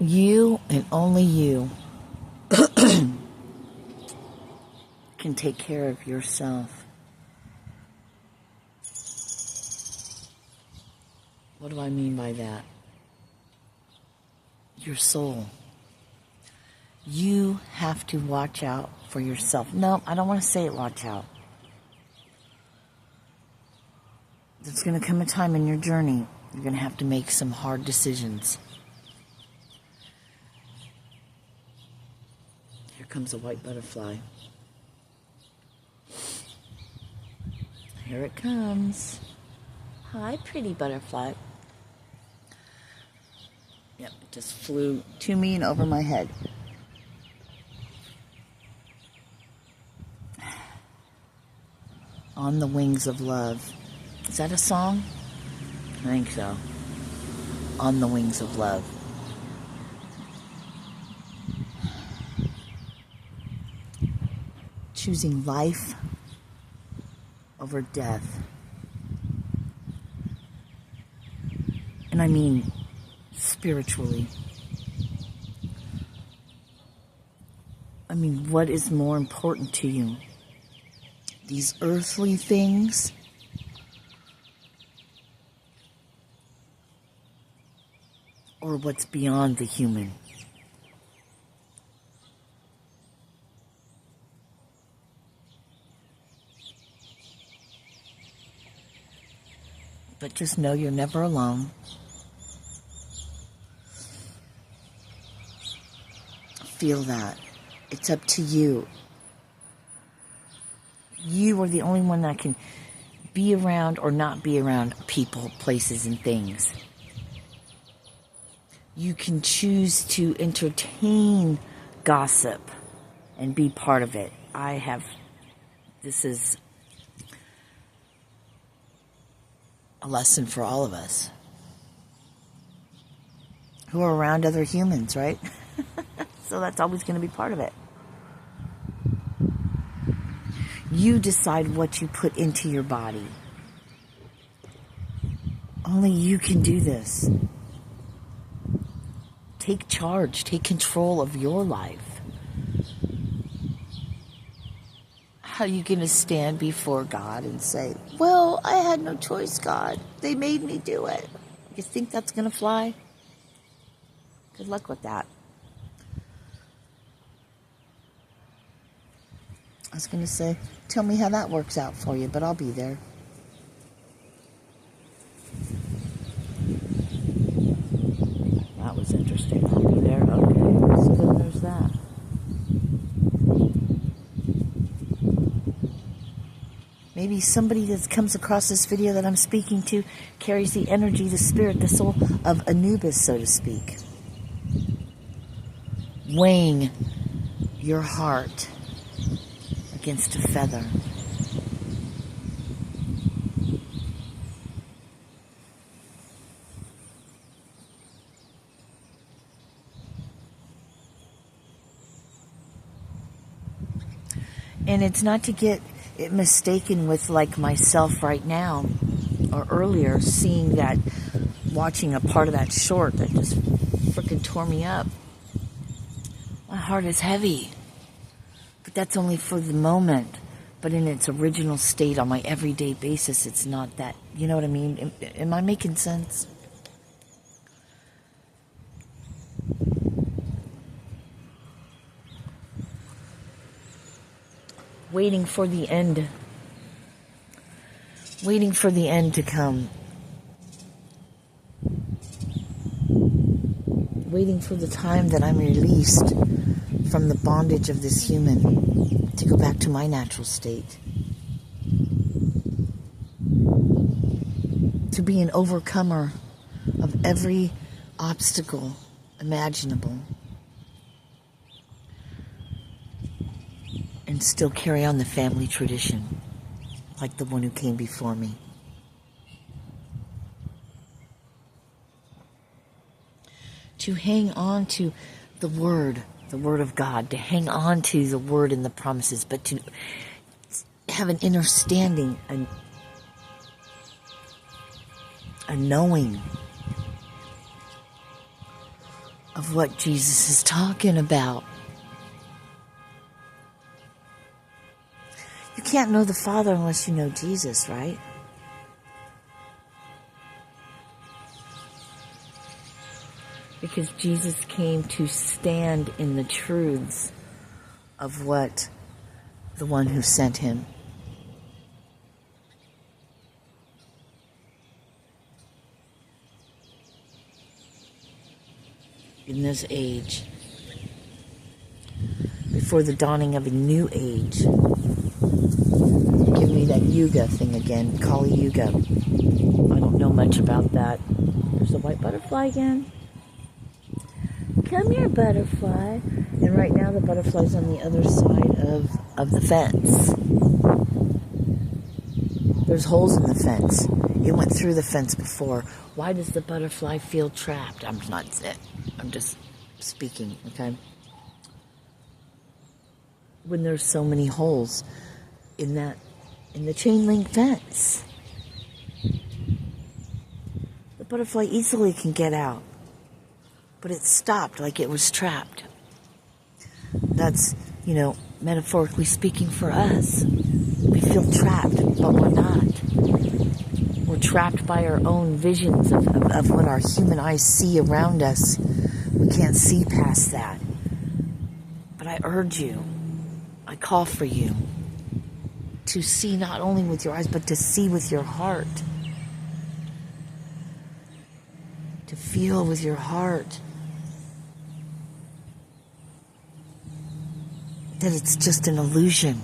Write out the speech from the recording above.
You and only you can take care of yourself. What do I mean by that? Your soul. You have to watch out for yourself. No, I don't want to say it, watch out. There's going to come a time in your journey you're going to have to make some hard decisions. Here comes a white butterfly. Here it comes. Hi, pretty butterfly. Yep, it just flew to me and over my head. On the Wings of Love. Is that a song? I think so. On the Wings of Love. Choosing life over death. And I mean spiritually. I mean, what is more important to you? These earthly things? Or what's beyond the human? But just know you're never alone. Feel that. It's up to you. You are the only one that can be around or not be around people, places, and things. You can choose to entertain gossip and be part of it. This is a lesson for all of us who are around other humans, right? So that's always going to be part of it. You decide what you put into your body. Only you can do this. Take charge, take control of your life. How are you going to stand before God and say, well, I had no choice, God. They made me do it. You think that's going to fly? Good luck with that. I was going to say, tell me how that works out for you, but I'll be there. That was interesting. I'll be there. Okay, so then there's that. Maybe somebody that comes across this video that I'm speaking to carries the energy, the spirit, the soul of Anubis, so to speak. Weighing your heart against a feather. And it's not to get it mistaken with like myself right now or earlier, seeing that, watching a part of that short that just freaking tore me up. My heart is heavy. But that's only for the moment. But in its original state on my everyday basis, it's not that. You know what I mean? Am I making sense? Waiting for the end. Waiting for the end to come. Waiting for the time that I'm released from the bondage of this human to go back to my natural state. To be an overcomer of every obstacle imaginable. And still carry on the family tradition like the one who came before me. To hang on to the Word of God, to hang on to the Word and the promises, but to have an understanding, a knowing of what Jesus is talking about. You can't know the Father unless you know Jesus, right? Because Jesus came to stand in the truths of what the one who sent him. In this age, before the dawning of a new age. Give me that Yuga thing again, Kali Yuga. I don't know much about that. There's a white butterfly again. Come here, butterfly. And right now the butterfly's on the other side of the fence. There's holes in the fence. It went through the fence before. Why does the butterfly feel trapped? I'm just speaking, okay? When there's so many holes in the chain link fence. The butterfly easily can get out. But it stopped like it was trapped. That's, metaphorically speaking for us. We feel trapped, but we're not. We're trapped by our own visions of what our human eyes see around us. We can't see past that. But I urge you, I call for you to see not only with your eyes, but to see with your heart. To feel with your heart. That it's just an illusion.